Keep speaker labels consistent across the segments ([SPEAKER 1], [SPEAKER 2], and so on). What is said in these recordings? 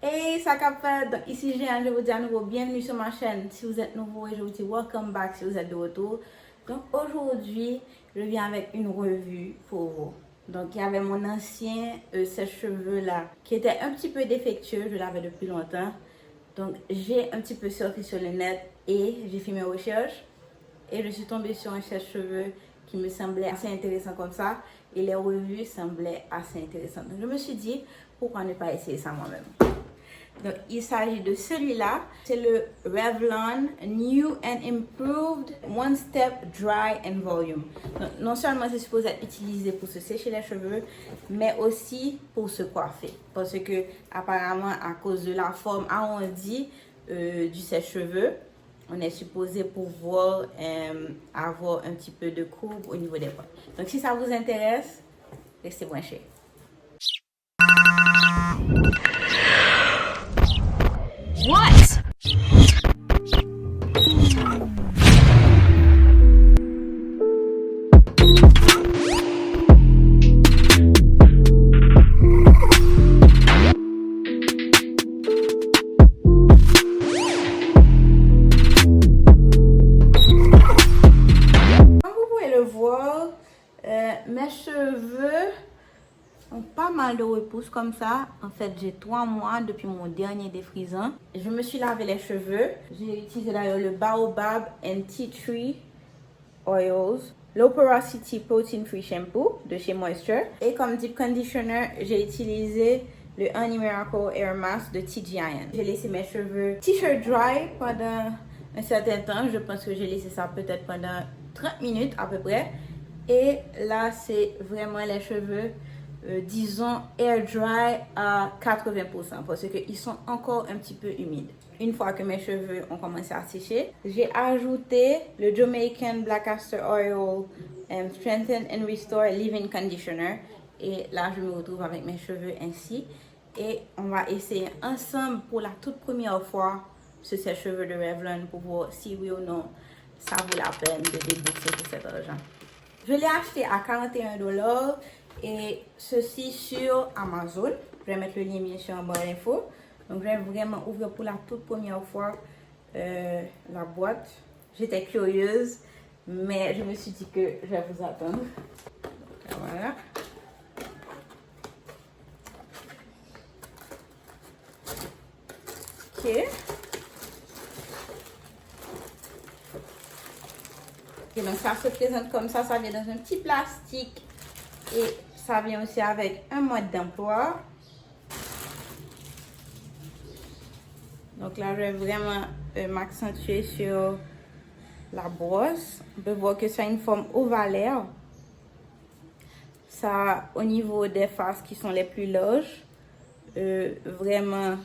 [SPEAKER 1] Hey, ça capte. Donc, ici Jeanne, je vous dis à nouveau bienvenue sur ma chaîne. Si vous êtes nouveau, et je vous dis welcome back si vous êtes de retour. Donc, aujourd'hui, je viens avec une revue pour vous. Donc, il y avait mon ancien sèche-cheveux là qui était un petit peu défectueux. Je l'avais depuis longtemps. Donc, j'ai un petit peu surfé sur le net et j'ai fait mes recherches. Et je suis tombée sur un sèche-cheveux qui me semblait assez intéressant comme ça. Et les revues semblaient assez intéressantes. Donc, je me suis dit, pourquoi ne pas essayer ça moi-même? Donc, il s'agit de celui-là. C'est le Revlon New and Improved One Step Dry and Volume. Donc, non seulement c'est supposé être utilisé pour se sécher les cheveux, mais aussi pour se coiffer. Parce que, apparemment, à cause de la forme arrondie du sèche-cheveux, on est supposé pouvoir avoir un petit peu de courbe au niveau des points. Donc, si ça vous intéresse, restez branchés.
[SPEAKER 2] What?
[SPEAKER 1] Comme vous pouvez le voir, mes cheveux ont pas mal de repousse comme ça. En fait, j'ai 3 mois depuis mon dernier défrisant. Je me suis lavé les cheveux. J'ai utilisé d'ailleurs le Baobab and Tea Tree Oils, Low Porosity Protein Free Shampoo de chez Moisture. Et comme deep conditioner, j'ai utilisé le Honey Miracle Air Mask de TGIN. J'ai laissé mes cheveux t-shirt dry pendant un certain temps. Je pense que j'ai laissé ça peut-être pendant 30 minutes à peu près. Et là, c'est vraiment les cheveux, disons, air dry à 80% parce qu'ils sont encore un petit peu humides. Une fois que mes cheveux ont commencé à sécher, j'ai ajouté le Jamaican Black Castor Oil Strengthen and Restore Leave-In Conditioner. Et là, je me retrouve avec mes cheveux ainsi. Et on va essayer ensemble pour la toute première fois ce sèche-cheveux de Revlon pour voir si oui ou non ça vaut la peine de débourser tout cet argent. Je l'ai acheté à 41 $ et ceci sur Amazon. Je vais mettre le lien bien sûr en barre d'infos. Donc, je vais vraiment ouvrir pour la toute première fois la boîte. J'étais curieuse, mais je me suis dit que je vais vous attendre. Donc, voilà. Ok. Et donc, ça se présente comme ça. Ça vient dans un petit plastique. Et ça vient aussi avec un mode d'emploi. Donc là, je vais vraiment m'accentuer sur la brosse. On peut voir que ça a une forme ovalaire. Ça a au niveau des faces qui sont les plus larges. Vraiment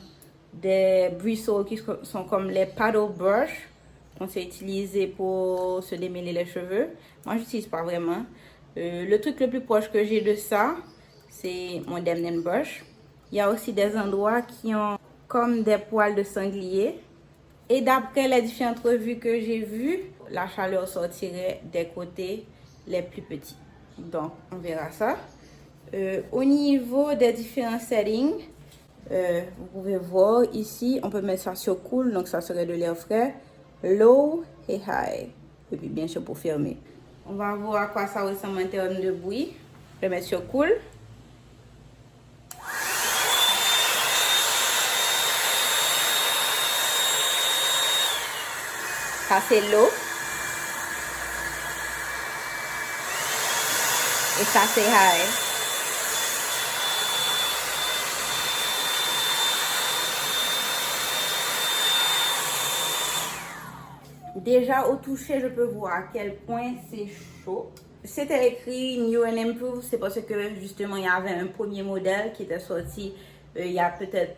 [SPEAKER 1] des bristles qui sont comme les paddle brush qu'on sait utiliser pour se démêler les cheveux. Moi, j'utilise pas vraiment. Le truc le plus proche que j'ai de ça, c'est mon Demnen brush. Il y a aussi des endroits qui ont comme des poils de sanglier. Et d'après les différentes revues que j'ai vues, la chaleur sortirait des côtés les plus petits. Donc, on verra ça. Au niveau des différents settings, vous pouvez voir ici, on peut mettre ça sur cool, donc ça serait de l'air frais, low et high. Et puis bien sûr pour fermer. On va voir à quoi ça ressemble en termes de bruit. Je vais mettre sur cool. Ça c'est low. Et ça c'est high. Déjà au toucher, je peux voir à quel point c'est chaud. C'était écrit New and Improved, c'est parce que justement il y avait un premier modèle qui était sorti il y a peut-être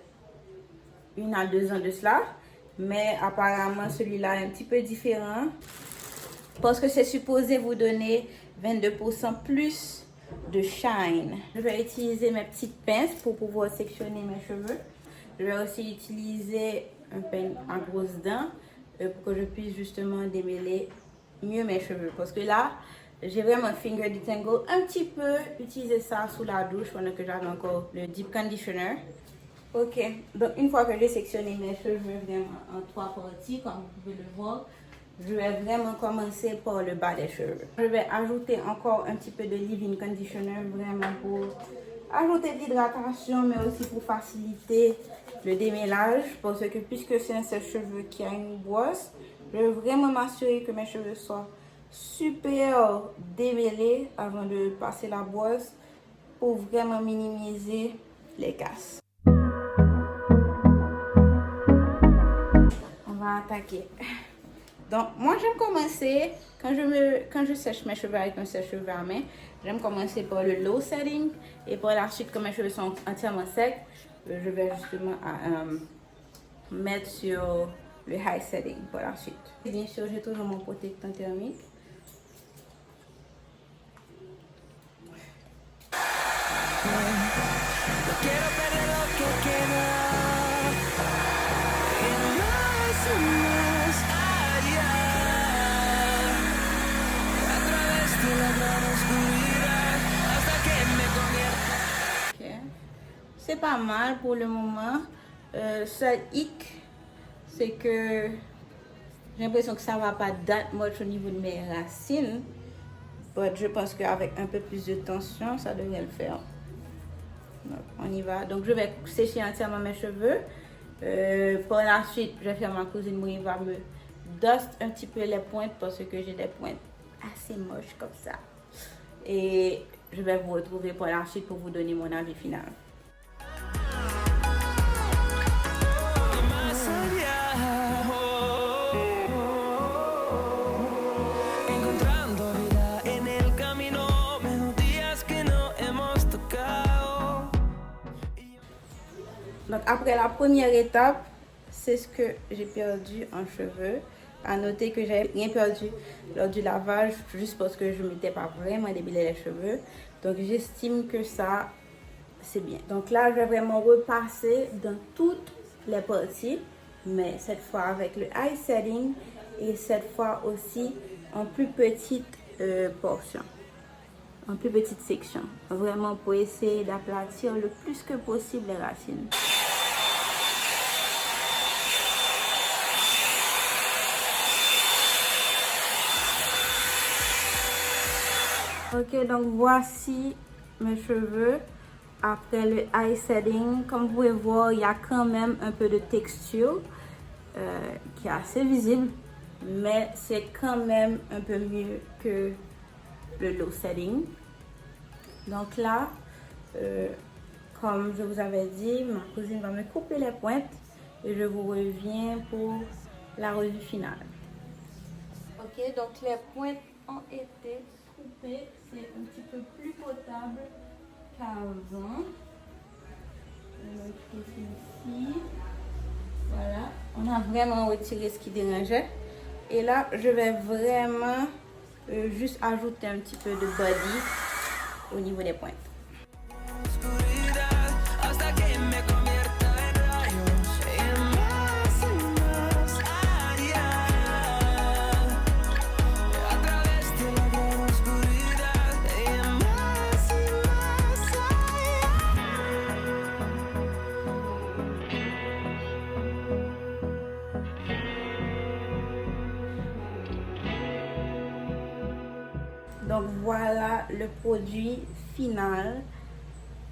[SPEAKER 1] 1 à 2 ans de cela. Mais apparemment celui-là est un petit peu différent. Parce que c'est supposé vous donner 22% plus de shine. Je vais utiliser mes petites pinces pour pouvoir sectionner mes cheveux. Je vais aussi utiliser un peigne à grosses dents pour que je puisse justement démêler mieux mes cheveux. Parce que là, j'ai vraiment finger detangle un petit peu. Utiliser ça sous la douche pendant que j'avais encore le deep conditioner. Ok, donc une fois que j'ai sectionné mes cheveux vraiment en 3 parties, comme vous pouvez le voir, je vais vraiment commencer par le bas des cheveux. Je vais ajouter encore un petit peu de leave-in conditioner vraiment pour ajouter de l'hydratation, mais aussi pour faciliter le démêlage. Parce que puisque c'est un sèche-cheveux qui a une brosse, je vais vraiment m'assurer que mes cheveux soient super démêlés avant de passer la brosse pour vraiment minimiser les casses. On va attaquer. Donc, moi, j'aime commencer, quand je sèche mes cheveux avec un sèche-cheveux à main, j'aime commencer par le low setting. Et par la suite, quand mes cheveux sont entièrement secs, je vais justement mettre sur le high setting par la suite. Bien sûr, j'ai toujours mon protecteur thermique. C'est pas mal pour le moment. Seul hic, c'est que j'ai l'impression que ça va pas that much au niveau de mes racines. Mais je pense qu'avec un peu plus de tension, ça devrait le faire. Donc, on y va. Donc je vais sécher entièrement mes cheveux. Par la suite, je vais faire ma cousine où il va me dust un petit peu les pointes parce que j'ai des pointes assez moches comme ça. Et je vais vous retrouver par la suite pour vous donner mon avis final. Donc après la première étape, c'est ce que j'ai perdu en cheveux. À noter que j'ai rien perdu lors du lavage, juste parce que je ne m'étais pas vraiment débelé les cheveux. Donc j'estime que ça, c'est bien. Donc là, je vais vraiment repasser dans toutes les parties, mais cette fois avec le high setting et cette fois aussi en plus petite portion, en plus petite section. Vraiment pour essayer d'aplatir le plus que possible les racines. Ok, donc voici mes cheveux après le high setting. Comme vous pouvez voir, il y a quand même un peu de texture qui est assez visible, mais c'est quand même un peu mieux que le low setting. Donc là, comme je vous avais dit, ma cousine va me couper les pointes et je vous reviens pour la revue finale. Ok, donc les pointes ont été coupées, c'est un petit peu plus potable qu'avant. Ici. Voilà, on a vraiment retiré ce qui dérangeait. Et là, je vais vraiment juste ajouter un petit peu de body au niveau des pointes. Donc voilà le produit final.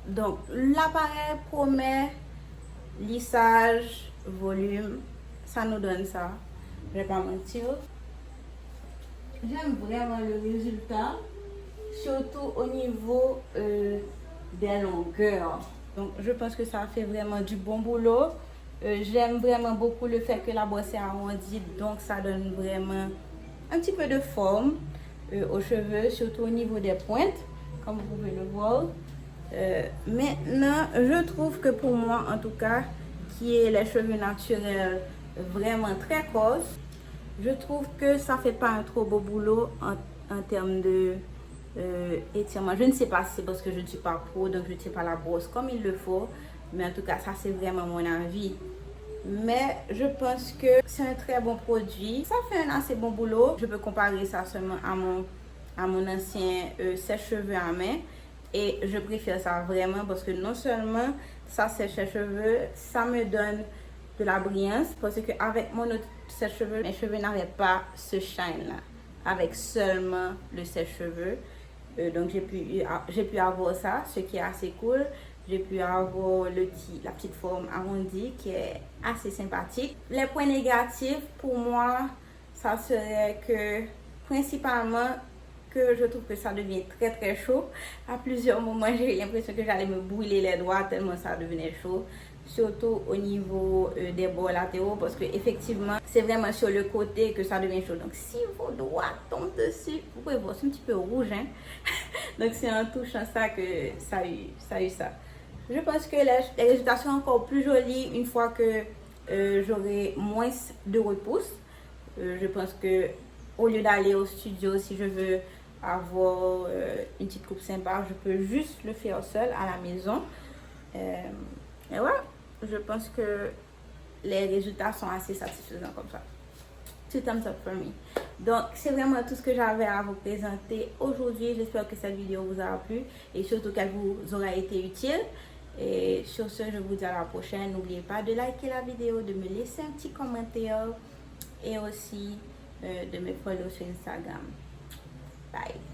[SPEAKER 1] Donc l'appareil promet lissage, volume, ça nous donne ça, je vais pas mentir. J'aime vraiment le résultat, surtout au niveau des longueurs. Donc je pense que ça fait vraiment du bon boulot. J'aime vraiment beaucoup le fait que la brosse est arrondie, donc ça donne vraiment un petit peu de forme aux cheveux, surtout au niveau des pointes, comme vous pouvez le voir. Maintenant, je trouve que pour moi, en tout cas, qui est les cheveux naturels vraiment très courts, je trouve que ça fait pas un trop beau boulot en termes de étirement. Je ne sais pas si c'est parce que je ne suis pas pro, donc je ne tiens pas la brosse comme il le faut, mais en tout cas, ça c'est vraiment mon avis. Mais je pense que c'est un très bon produit. Ça fait un assez bon boulot. Je peux comparer ça seulement à mon ancien sèche-cheveux à main. Et je préfère ça vraiment parce que non seulement ça sèche-cheveux, ça me donne de la brillance parce que avec mon autre sèche-cheveux, mes cheveux n'avaient pas ce shine là, avec seulement le sèche-cheveux. Donc j'ai pu avoir ça, ce qui est assez cool. J'ai pu avoir la petite forme arrondie qui est assez sympathique. Les points négatifs pour moi, ça serait que principalement que je trouve que ça devient très très chaud. À plusieurs moments, j'ai eu l'impression que j'allais me brûler les doigts tellement ça devenait chaud. Surtout au niveau des bords latéraux parce que effectivement c'est vraiment sur le côté que ça devient chaud. Donc si vos doigts tombent dessus, vous pouvez voir, c'est un petit peu rouge, hein? Donc c'est en touchant ça que ça a eu ça. Je pense que les résultats sont encore plus jolis une fois que j'aurai moins de repousse. Je pense que au lieu d'aller au studio, si je veux avoir une petite coupe sympa, je peux juste le faire seul à la maison. Et voilà, je pense que les résultats sont assez satisfaisants comme ça. 2 thumbs up for me. Donc, c'est vraiment tout ce que j'avais à vous présenter aujourd'hui. J'espère que cette vidéo vous aura plu et surtout qu'elle vous aura été utile. Et sur ce, je vous dis à la prochaine. N'oubliez pas de liker la vidéo, de me laisser un petit commentaire et aussi de me follow sur Instagram. Bye.